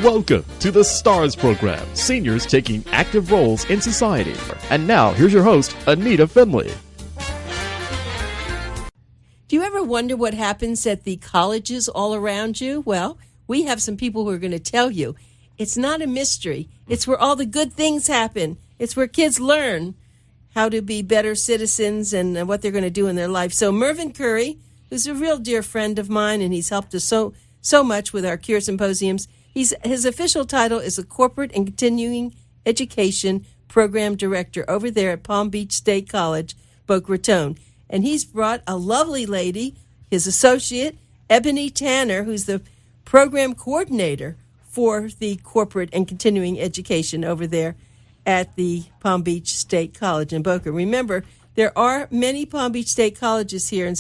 Welcome to the STARS program, seniors taking active roles in society. And now, here's your host, Anita Finley. Do you ever wonder what happens at the colleges all around you? Well, we have some people who are going to tell you. It's not a mystery. It's where all the good things happen. It's where kids learn how to be better citizens and what they're going to do in their life. So Mervin Curry, who's a real dear friend of mine, and he's helped us so much with our Cure Symposiums. His official title is a Corporate and Continuing Education Program Director over there at Palm Beach State College, Boca Raton. And he's brought a lovely lady, his associate, Ebony Tanner, who's the program coordinator for the Corporate and Continuing Education over there at the Palm Beach State College in Boca. Remember, there are many Palm Beach State colleges here in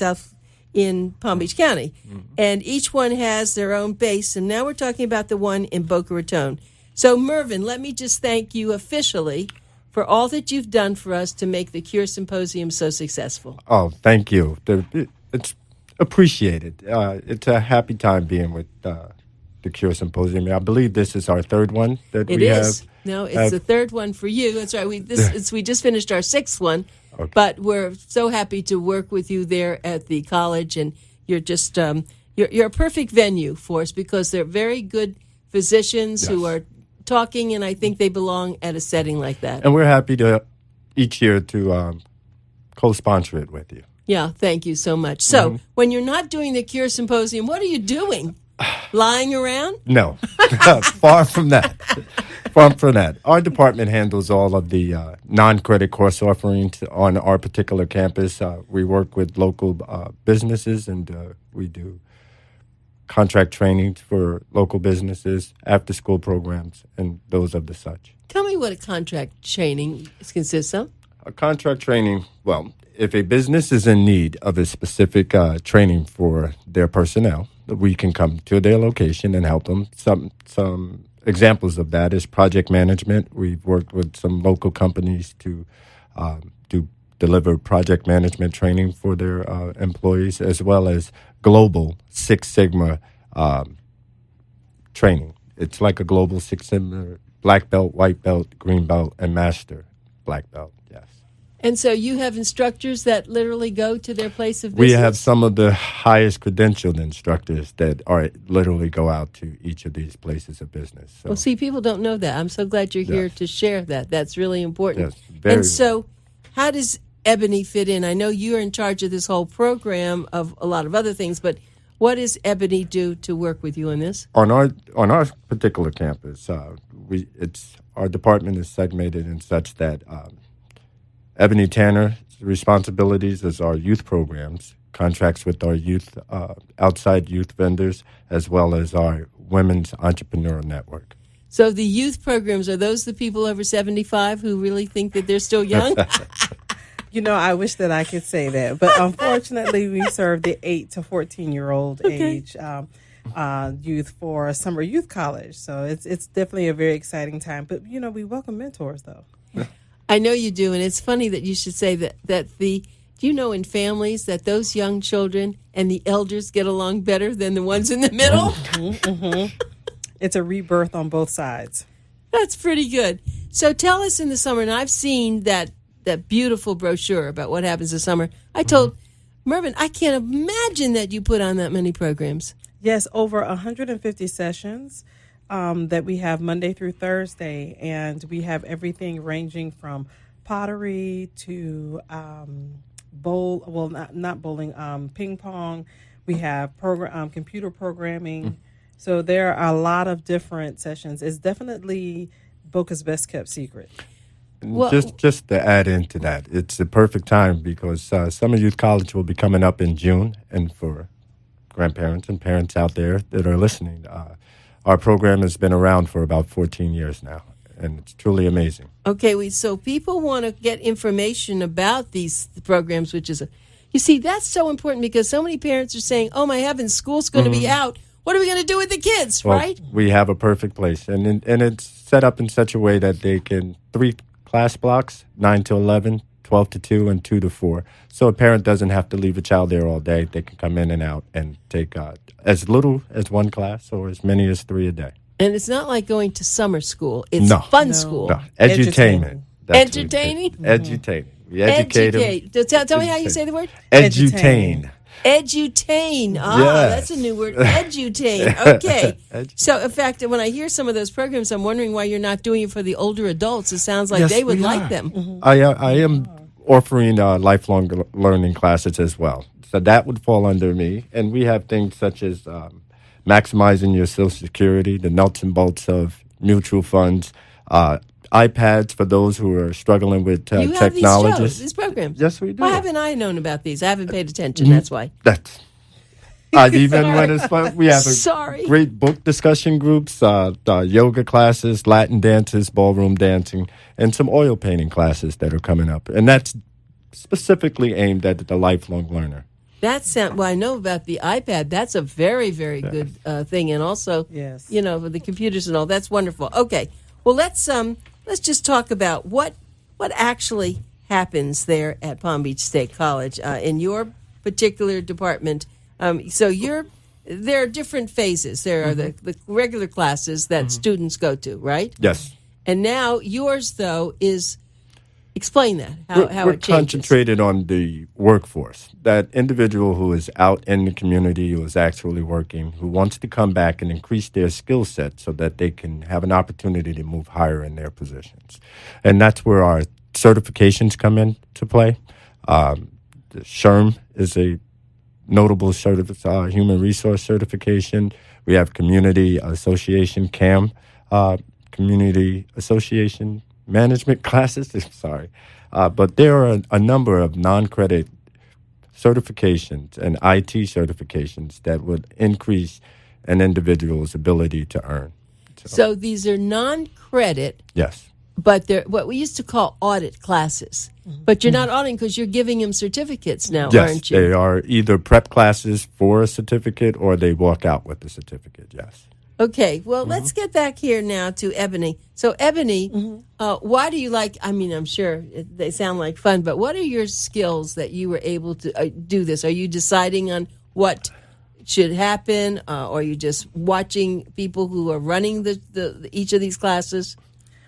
Palm Beach County, and each one has their own base, and now we're talking about the one in Boca Raton. So, Mervin, let me just thank you officially for all that you've done for us to make the Cure Symposium so successful. Oh, thank you. It's appreciated. It's a happy time being with the Cure Symposium. I believe this is our third one that we have. It is. No, it's the third one for you. That's right. We just finished our sixth one. Okay. But we're so happy to work with you there at the college, and you're just you're a perfect venue for us because they're very good physicians who are talking, and I think they belong at a setting like that. And we're happy to each year to co-sponsor it with you. Yeah, thank you so much. So when you're not doing the Cure Symposium, what are you doing? Lying around? No, far from that. Far from that. Our department handles all of the non-credit course offerings on our particular campus. We work with local businesses, and we do contract training for local businesses, after-school programs, and those of the such. Tell me what a contract training consists of. A contract training, well, if a business is in need of a specific training for their personnel, we can come to their location and help them. Some examples of that is project management. We've worked with some local companies to deliver project management training for their employees, as well as global Six Sigma training. It's like a global Six Sigma black belt, white belt, green belt, and master black belt, yes. And so you have instructors that literally go to their place of business? We have some of the highest credentialed instructors that literally go out to each of these places of business. So. Well, see, people don't know that. I'm so glad you're here to share that. That's really important. Yes, and so how does Ebony fit in? I know you're in charge of this whole program of a lot of other things, but what does Ebony do to work with you on this? On our particular campus, our department is segmented in such that Ebony Tanner's responsibilities is our youth programs, contracts with our youth, outside youth vendors, as well as our women's entrepreneur network. So the youth programs, are those the people over 75 who really think that they're still young? You know, I wish that I could say that. But unfortunately, we serve the 8 to 14-year-old age youth for summer youth college. So it's definitely a very exciting time. But, you know, we welcome mentors, though. I know you do, and it's funny that you should say that do you know in families that those young children and the elders get along better than the ones in the middle? It's a rebirth on both sides. That's pretty good. So tell us in the summer, and I've seen that beautiful brochure about what happens this summer. I told Mervin, I can't imagine that you put on that many programs. Yes, over 150 sessions. That we have Monday through Thursday, and we have everything ranging from pottery to not bowling, ping pong. We have computer programming. So there are a lot of different sessions. It's definitely Boca's best kept secret. Well, just to add into that, it's the perfect time because Summer Youth College will be coming up in June, and for grandparents and parents out there that are listening, our program has been around for about 14 years now, and it's truly amazing. Okay, so people want to get information about these programs, which is, you see, that's so important because so many parents are saying, oh, my heavens, school's going to be out. What are we going to do with the kids, right? We have a perfect place, and it's set up in such a way that they can 3 class blocks, 9 to 11, 12 to 2, and 2 to 4. So a parent doesn't have to leave a child there all day. They can come in and out and take as little as 1 class or as many as 3 a day. And it's not like going to summer school. It's No. fun No. school. No, edutainment. That's what it is. Entertaining? Edutainment. We educate them. Educate. Tell me how you say the word. Edutain. Edutain. Ah, Yes. that's a new word. Edutain. Okay. So, in fact, when I hear some of those programs, I'm wondering why you're not doing it for the older adults. It sounds like Yes, they would we like are. them. I am offering lifelong learning classes as well. So that would fall under me. And we have things such as maximizing your Social Security, the nuts and bolts of mutual funds, iPads for those who are struggling with You have technology. these shows, these programs. Yes, we do. Why haven't I known about these? I haven't paid attention. That's why. That's even when it's fun. We have Sorry. great book discussion groups, yoga classes, Latin dances, ballroom dancing, and some oil painting classes that are coming up. And that's specifically aimed at the lifelong learner. Well, I know about the iPad. That's a very, very good thing, and also, Yes. for the computers and all. That's wonderful. Okay, well let's just talk about what actually happens there at Palm Beach State College in your particular department. There are different phases. There are the regular classes that students go to, right? Yes. And now yours, though, is. Explain that, how We're it changes. concentrated on the workforce, that individual who is out in the community, who is actually working, who wants to come back and increase their skill set so that they can have an opportunity to move higher in their positions. And that's where our certifications come into play. The SHRM is a notable human resource certification. We have Community Association, CAM, Community Association management classes. Sorry. But there are a number of non-credit certifications and IT certifications that would increase an individual's ability to earn. So these are non-credit, Yes. but they're what we used to call audit classes. But you're not auditing because you're giving them certificates now, Yes, aren't you? they are either prep classes for a certificate or they walk out with the certificate, yes. Okay, well, let's get back here now to Ebony. So, Ebony, why do you like, I'm sure they sound like fun, but what are your skills that you were able to do this? Are you deciding on what should happen, or are you just watching people who are running the each of these classes?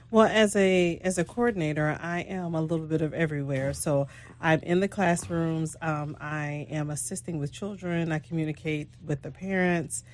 Well, as a coordinator, I am a little bit of everywhere. So I'm in the classrooms. I am assisting with children. I communicate with the parents,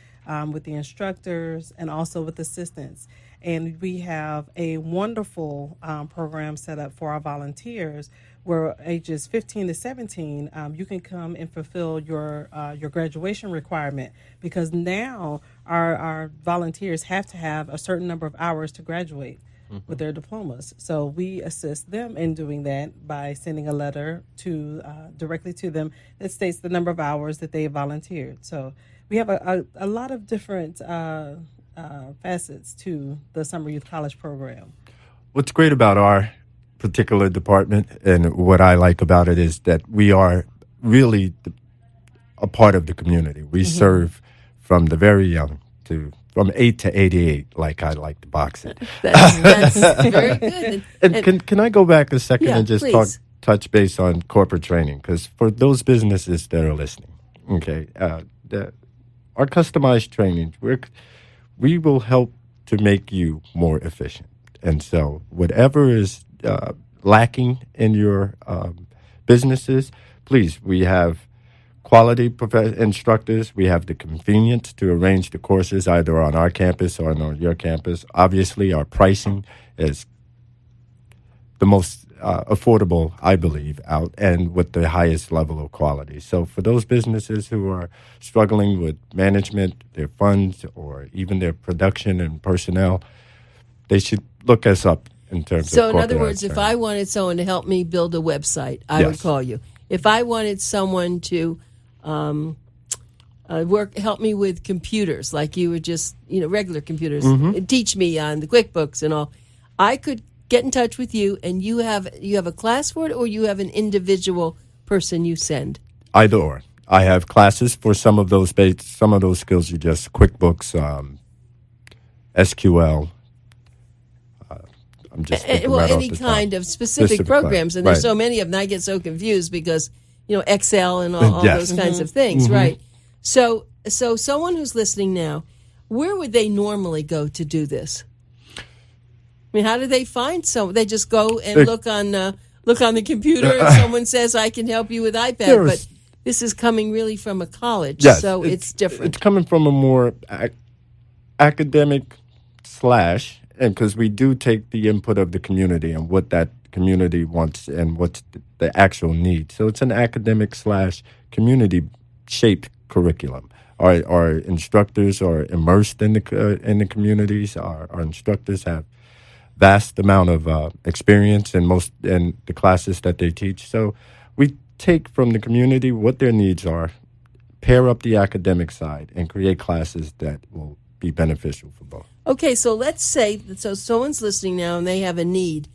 with the instructors, and also with assistants. And we have a wonderful program set up for our volunteers where ages 15 to 17, you can come and fulfill your graduation requirement, because now our volunteers have to have a certain number of hours to graduate with their diplomas. So we assist them in doing that by sending a letter directly to them that states the number of hours that they volunteered. So we have a lot of different facets to the Summer Youth College program. What's great about our particular department and what I like about it is that we are really a part of the community. We serve from the very young from 8 to 88, like I like to box it. That's very good. And can I go back a second and just please. touch base on corporate training? Because for those businesses that are listening, okay, our customized training, we will help to make you more efficient. And so whatever is lacking in your businesses, please, we have quality instructors. We have the convenience to arrange the courses either on our campus or on your campus. Obviously, our pricing is the most affordable, I believe, out and with the highest level of quality. So for those businesses who are struggling with management, their funds, or even their production and personnel, they should look us up in terms of So, in corporate other words, if training. I wanted someone to help me build a website, I would Yes. call you. If I wanted someone to help me with computers, like you would just, regular computers, teach me on the QuickBooks and all, I could get in touch with you, and you have a class for it, or you have an individual person you send. Either or. I have classes for some of those skills you just QuickBooks, SQL. I'm just thinking right any off the kind top. of specific programs, and there's so many of them. I get so confused because Excel and all Yes. those kinds of things, right? So someone who's listening now, where would they normally go to do this? I mean, how do they find someone? They just go and look on the computer, and someone says, "I can help you with iPad." But this is coming really from a college, so it's different. It's coming from a more academic and because we do take the input of the community and what that community wants and what's the actual need. So it's an academic / community shaped curriculum. Our instructors are immersed in the communities. Our instructors have vast amount of experience in the classes that they teach. So we take from the community what their needs are, pair up the academic side, and create classes that will be beneficial for both. Okay, so let's say someone's listening now and they have a need.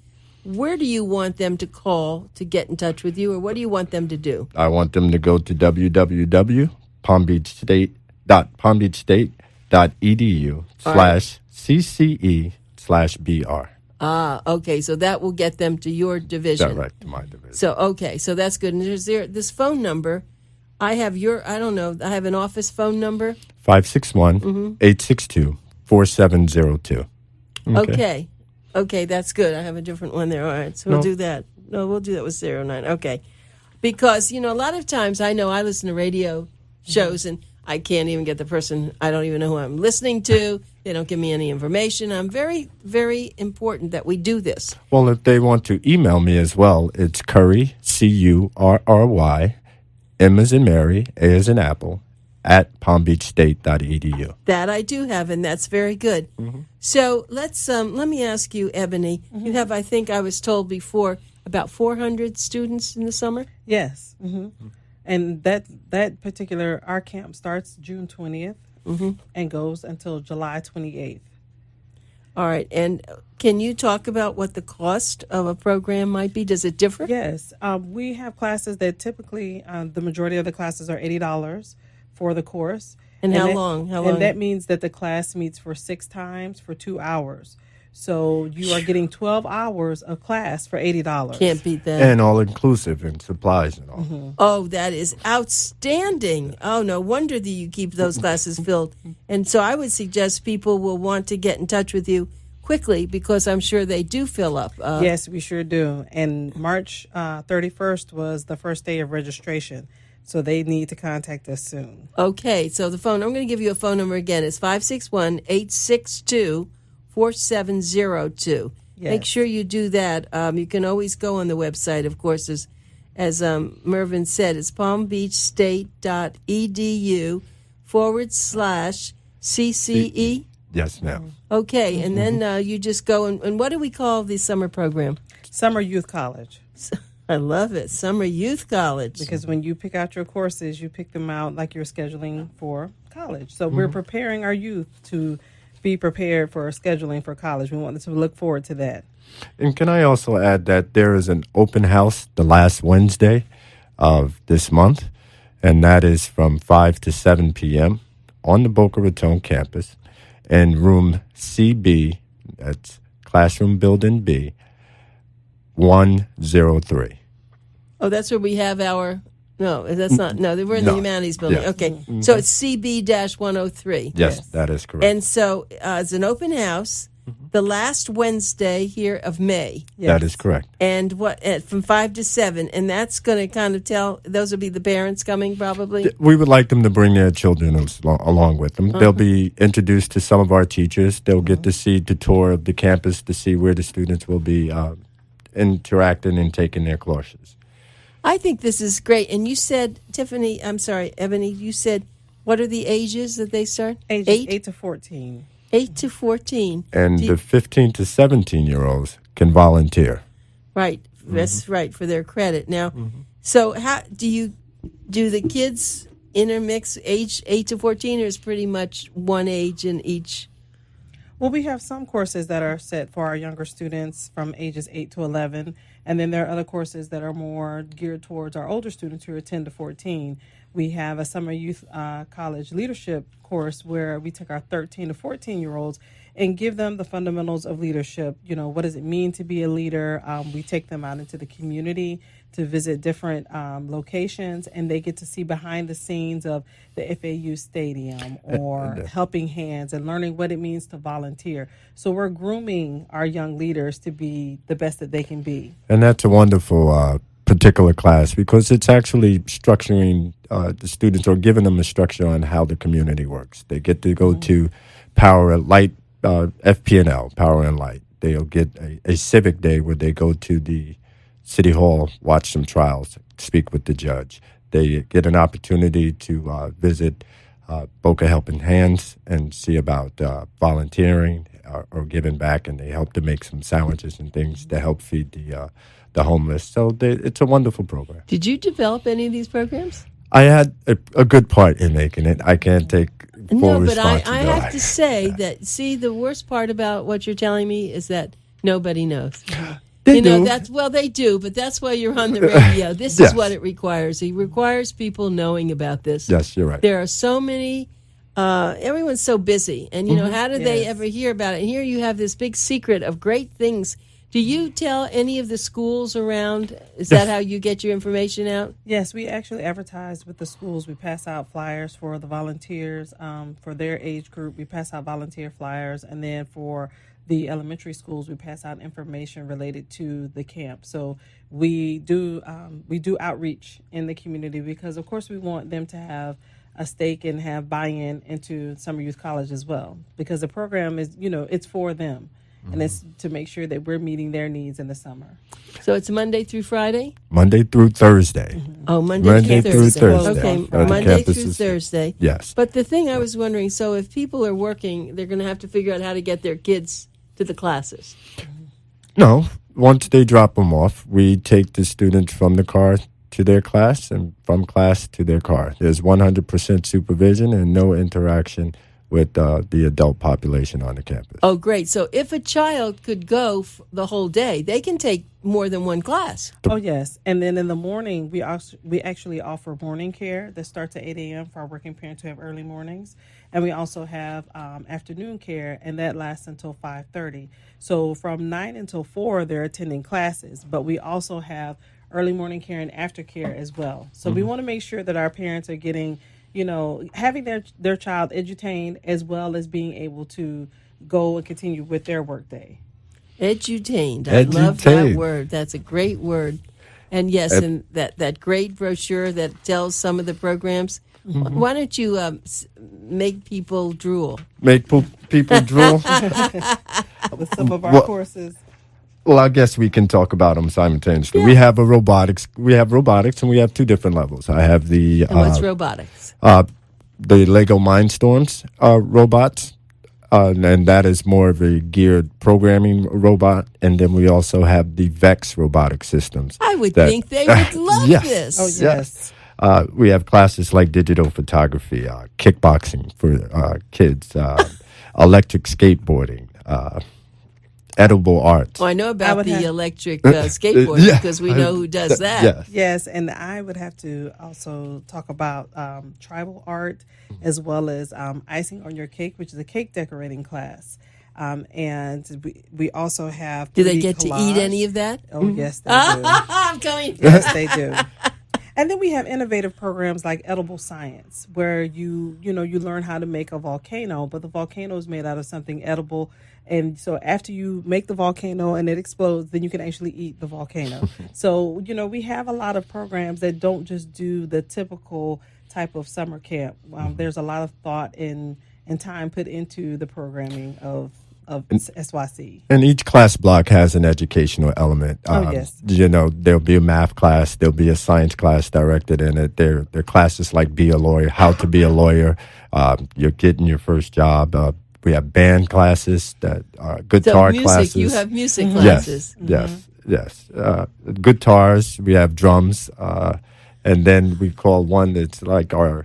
Where do you want them to call to get in touch with you, or what do you want them to do? I want them to go to palmbeachstate.edu/CCE/BR. Okay, so that will get them to your division. Direct to my division. So that's good. And there's this phone number. I have I have an office phone number. 561-862-4702. Okay, that's good. I have a different one there. All right, so we'll do that. No, we'll do that with 09. Okay. Because, a lot of times I listen to radio shows and I can't even get the person. I don't even know who I'm listening to. They don't give me any information. I'm very, very important that we do this. Well, if they want to email me as well, it's Curry, Curry, M as in Mary, A as in Apple, at palmbeachstate.edu. That I do have, and that's very good. Mm-hmm. So let me ask you, Ebony, you have, I think I was told before, about 400 students in the summer? Yes. Mm-hmm. And that particular, our camp starts June 20th and goes until July 28th. All right. And can you talk about what the cost of a program might be? Does it differ? Yes. We have classes that typically, the majority of the classes are $80 for the course. And how long? And that means that the class meets for 6 times for 2 hours. So you are getting 12 hours of class for $80. Can't beat that. And all inclusive and supplies and all. Mm-hmm. Oh, that is outstanding. Oh, no wonder that you keep those classes filled. And so I would suggest people will want to get in touch with you quickly because I'm sure they do fill up. Yes, we sure do. And March 31st was the first day of registration. So they need to contact us soon. Okay, so the phone, I'm going to give you a phone number again. It's 561-862-4702. Yes. Make sure you do that. You can always go on the website, of course, as Mervin said. It's palmbeachstate.edu/CCE. Yes, ma'am. Okay, and then you just go, and what do we call the summer program? Summer Youth College. I love it. Summer Youth College. Because when you pick out your courses, you pick them out like you're scheduling for college. So we're preparing our youth to be prepared for scheduling for college. We want them to look forward to that. And can I also add that there is an open house the last Wednesday of this month, and that is from 5 to 7 p.m. on the Boca Raton campus in room CB, that's Classroom Building B, 103. Oh, that's where we have our... No, that's not... No, we're in the Humanities Building. Yes. Okay, so it's CB-103. Yes, that is correct. And so it's an open house the last Wednesday here of May. Yes. That is correct. And from 5 to 7. And that's going to kind of tell... Those will be the parents coming, probably? We would like them to bring their children along with them. They'll be introduced to some of our teachers. They'll get to see the tour of the campus to see where the students will be interacting and taking their courses. I think this is great. And you said, Ebony, you said, what are the ages that they start? Ages 8 to 14. 8 to 14. And the 15 to 17-year-olds can volunteer. Right. That's right, for their credit. Now, so how do the kids intermix age 8 to 14, or is pretty much one age in each? Well, we have some courses that are set for our younger students from ages 8 to 11, and then there are other courses that are more geared towards our older students who are 10 to 14. We have a summer youth college leadership course where we take our 13 to 14-year-olds and give them the fundamentals of leadership. You know, what does it mean to be a leader? We take them out into the community to visit different locations, and they get to see behind the scenes of the FAU stadium or helping hands and learning what it means to volunteer. So we're grooming our young leaders to be the best that they can be. And that's a wonderful particular class because it's actually structuring the students or giving them a structure on how the community works. They get to go to Power and Light, FP&L, Power and Light. They'll get a civic day where they go to the City Hall, watch some trials, speak with the judge. They get an opportunity to visit Boca Helping Hands and see about volunteering or giving back, and they help to make some sandwiches and things to help feed the homeless. So it's a wonderful program. Did you develop any of these programs? I had a good part in making it. I can't take full responsibility. I have to say that, the worst part about what you're telling me is that nobody knows. They do. They do, but that's why you're on the radio. This is what it requires. It requires people knowing about this. Yes, you're right. There are so many, everyone's so busy. And, how do they ever hear about it? And here you have this big secret of great things. Do you tell any of the schools around? Is that how you get your information out? Yes, we actually advertise with the schools. We pass out flyers for the volunteers for their age group. We pass out volunteer flyers. And then for the elementary schools, we pass out information related to the camp. So we do outreach in the community because, of course, we want them to have a stake and have buy-in into Summer Youth College as well, because the program is, it's for them. And it's to make sure that we're meeting their needs in the summer. So it's Monday through Friday? Monday through Thursday. Oh, Monday through Thursday. Okay, Monday through Thursday. Yes. But the thing I was wondering, so if people are working, they're going to have to figure out how to get their kids to the classes. No. Once they drop them off, we take the students from the car to their class and from class to their car. There's 100% supervision and no interaction with the adult population on the campus. Oh, great. So if a child could go the whole day, they can take more than one class. Oh, yes. And then in the morning, we actually offer morning care that starts at 8 a.m. for our working parents who have early mornings. And we also have afternoon care, and that lasts until 5:30. So from 9 until 4, they're attending classes. But we also have early morning care and aftercare as well. So we want to make sure that our parents are getting having their child edutained as well as being able to go and continue with their workday. Edutained. I love that word. That's a great word. And yes, and that great brochure that tells some of the programs. Mm-hmm. Why don't you make people drool? Make people drool? With some of our courses. Well, I guess we can talk about them simultaneously. Yeah. We have robotics, and we have two different levels. I have the... And what's robotics? The Lego Mindstorms robots, and that is more of a geared programming robot. And then we also have the VEX robotic systems. I would think they would love this. Oh, yes. We have classes like digital photography, kickboxing for kids, electric skateboarding, edible arts. Well, I know about the electric skateboard because we know who does that. Yes, and I would have to also talk about tribal art as well as icing on your cake, which is a cake decorating class. And we also have... Do they get collage. To eat any of that? Oh, yes, they do. I'm coming. Yes, they do. And then we have innovative programs like Edible Science, where you learn how to make a volcano, but the volcano is made out of something edible. And so after you make the volcano and it explodes, then you can actually eat the volcano. So, we have a lot of programs that don't just do the typical type of summer camp. There's a lot of thought and time put into the programming of SYC. And each class block has an educational element. Yes. There'll be a math class, there'll be a science class directed in it. There are classes like Be a Lawyer, How to Be a Lawyer. You're getting your first job. We have band classes, guitar classes. You have music classes. Yes. Guitars, we have drums. And then we call one that's like our...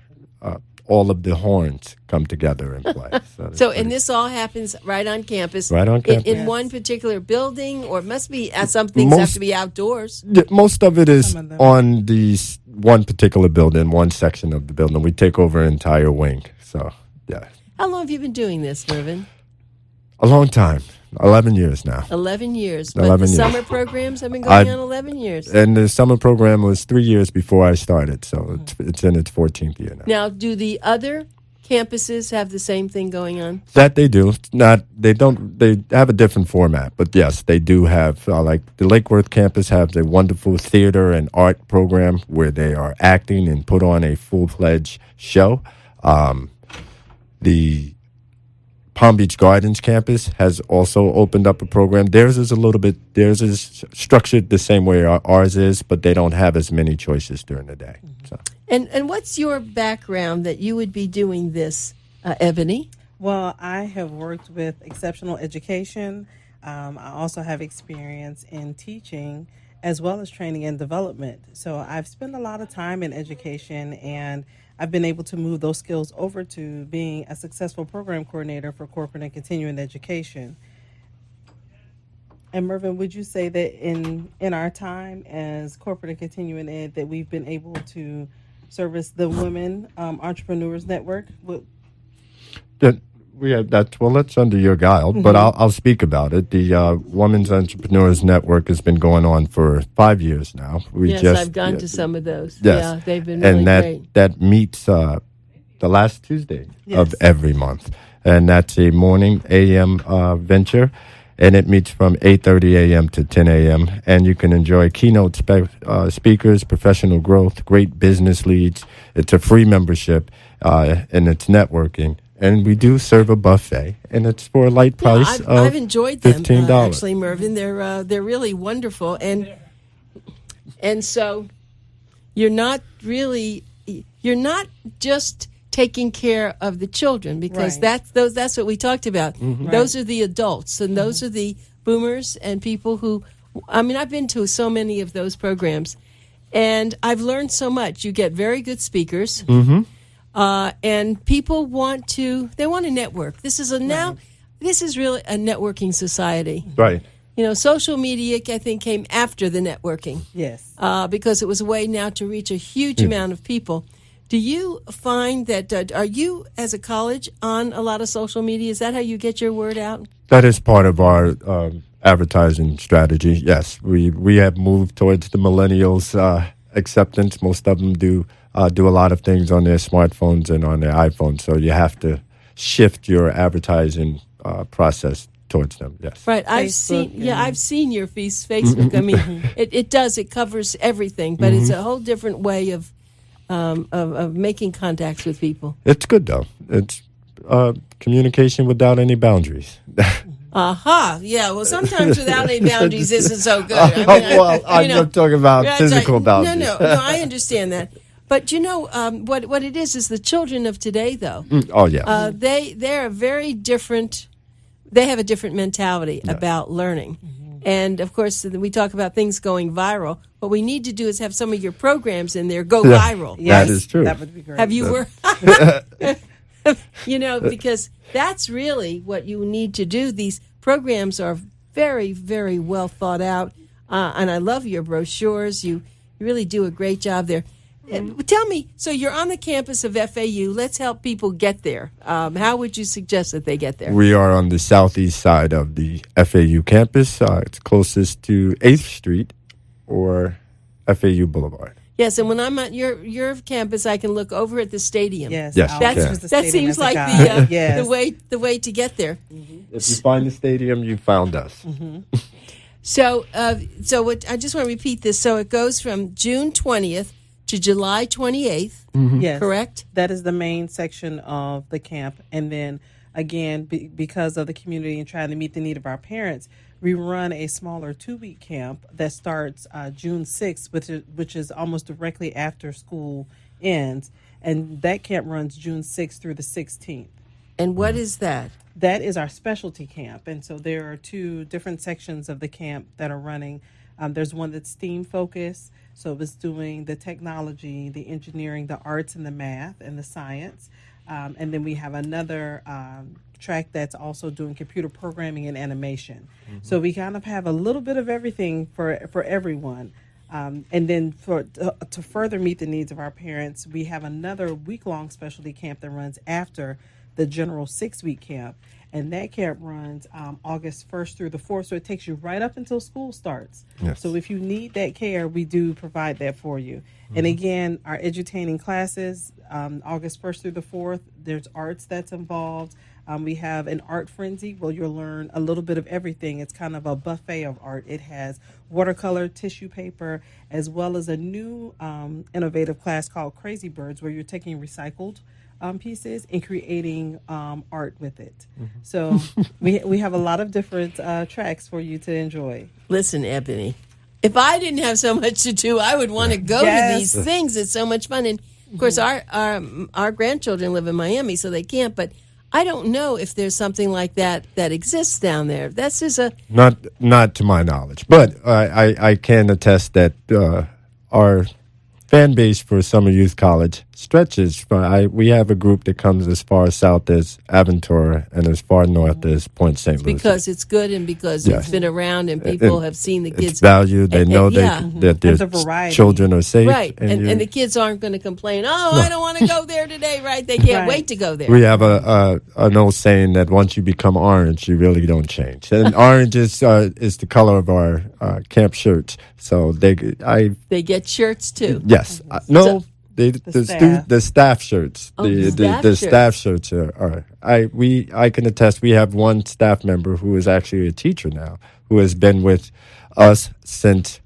all of the horns come together and play. And this all happens right on campus? Right on campus. In one particular building? Or it must be, some things have to be outdoors? Most of it is on these one particular building, one section of the building. We take over an entire wing. So, yeah. How long have you been doing this, Mervin? A long time, 11 years now. 11 years. But 11 the years. summer programs have been going on 11 years. And the summer program was 3 years before I started, so it's in its 14th year now. Now, do the other campuses have the same thing going on? That they do. They have a different format, but yes, they do have, like the Lake Worth campus has a wonderful theater and art program where they are acting and put on a full-fledged show. The Palm Beach Gardens campus has also opened up a program. Theirs is structured the same way ours is, but they don't have as many choices during the day. So. And what's your background that you would be doing this, Ebony? Well, I have worked with exceptional education. I also have experience in teaching as well as training and development. So I've spent a lot of time in education, and I've been able to move those skills over to being a successful program coordinator for corporate and continuing education. And Mervin, would you say that in our time as corporate and continuing ed that we've been able to service the Women Entrepreneurs Network? That's under your guile, but I'll speak about it. The Women's Entrepreneurs Network has been going on for 5 years now. I've gone to some of those. Yes. Yeah, they've been really great. That meets the last Tuesday of every month, and that's a morning AM venture, and it meets from 8:30 a.m. to 10 a.m., and you can enjoy keynote speakers, professional growth, great business leads. It's a free membership, and it's networking. And we do serve a buffet, and it's for a light price of I've enjoyed them, $15. actually, Mervin. They're really wonderful, and so you're not just taking care of the children, because that's what we talked about. Mm-hmm. Those are the adults, and those are the boomers and people who. I mean, I've been to so many of those programs, and I've learned so much. You get very good speakers. Mm-hmm. And people want to network. This is really a networking society. Right. You know, social media, I think, came after the networking. Yes. Because it was a way now to reach a huge amount of people. Do you find that, are you, as a college, on a lot of social media? Is that how you get your word out? That is part of our advertising strategy, yes. We have moved towards the millennials' acceptance. Most of them do a lot of things on their smartphones and on their iPhones, so you have to shift your advertising process towards them. Yes, right. I've seen your Facebook. I mean, it covers everything, but it's a whole different way of making contacts with people. It's good though. It's communication without any boundaries. Aha! Yeah. Well, sometimes without any boundaries isn't so good. I'm not talking about physical boundaries. No, I understand that. But you know what it is the children of today, though. Oh yeah. They're very different. They have a different mentality about learning, and of course we talk about things going viral. What we need to do is have some of your programs in there go viral. Yes, that is true. That would be great. Have you worked? You know, because that's really what you need to do. These programs are very, very well thought out, and I love your brochures. You really do a great job there. Tell me, so you're on the campus of FAU. Let's help people get there. How would you suggest that they get there? We are on the southeast side of the FAU campus. It's closest to 8th Street or FAU Boulevard. Yes, and when I'm at your campus, I can look over at the stadium. Yes, that seems like the way to get there. Mm-hmm. If you find the stadium, you found us. Mm-hmm. So I just want to repeat this. So it goes from June 20th to July 28th. Mm-hmm. Yes, correct? That is the main section of the camp, and then again, because of the community and trying to meet the need of our parents, we run a smaller 2-week camp that starts June 6th, which is almost directly after school ends. And that camp runs June 6th through the 16th. And what is that? That is our specialty camp. And so there are 2 different sections of the camp that are running. There's one that's STEAM focused. So it's doing the technology, the engineering, the arts, and the math, and the science. And then we have another track that's also doing computer programming and animation. Mm-hmm. So we kind of have a little bit of everything for everyone. And then to further meet the needs of our parents, we have another week-long specialty camp that runs after the general 6-week camp. And that camp runs August 1st through the 4th. So it takes you right up until school starts. Yes. So if you need that care, we do provide that for you. And again, our edutaining classes, August 1st through the 4th, there's arts that's involved. We have an art frenzy where you'll learn a little bit of everything. It's kind of a buffet of art. It has watercolor, tissue paper, as well as a new innovative class called Crazy Birds, where you're taking recycled pieces and creating art with it. So we have a lot of different tracks for you to enjoy. Listen, Ebony, if I didn't have so much to do, I would want to go to these things. It's so much fun. And, of course, our grandchildren live in Miami, so they can't. But I don't know if there's something like that exists down there. That's just not to my knowledge. But I can attest that our fan base for Summer Youth College stretches. We have a group that comes as far south as Aventura and as far north as Point St. Louis. Because it's good and because it's been around and people have seen the kids. It's valued. They know that their children are safe. Right. And the kids aren't going to complain, I don't want to go there today, right? They can't wait to go there. We have an old saying that once you become orange, you really don't change. And orange is the color of our camp shirts. So they get shirts too. Yes. The staff shirts. The staff shirts are. I can attest. We have one staff member who is actually a teacher now, who has been with us since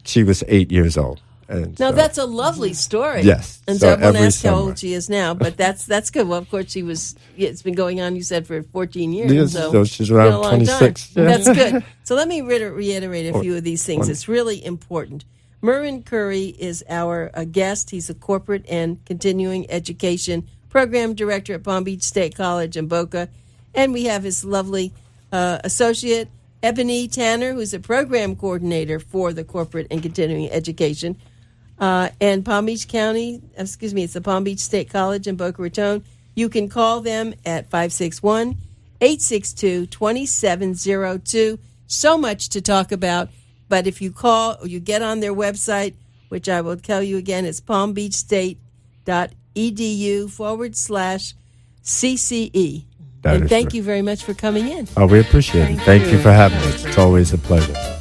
she was 8 years old. And that's a lovely story. Yes. And so I won't ask how old she is now, but that's good. Well, of course, it's been going on, you said, for 14 years. Yes, so she's around 26. Yeah. That's good. So let me reiterate a few of these things. It's really important. Mervin Curry is our guest. He's a corporate and continuing education program director at Palm Beach State College in Boca. And we have his lovely associate, Ebony Tanner, who's a program coordinator for the corporate and continuing education. And Palm Beach County, it's the Palm Beach State College in Boca Raton. You can call them at 561-862-2702. So much to talk about. But if you call or you get on their website, which I will tell you again, it's palmbeachstate.edu/CCE. And thank you very much for coming in. We appreciate it. Thank you for having us. It's always a pleasure.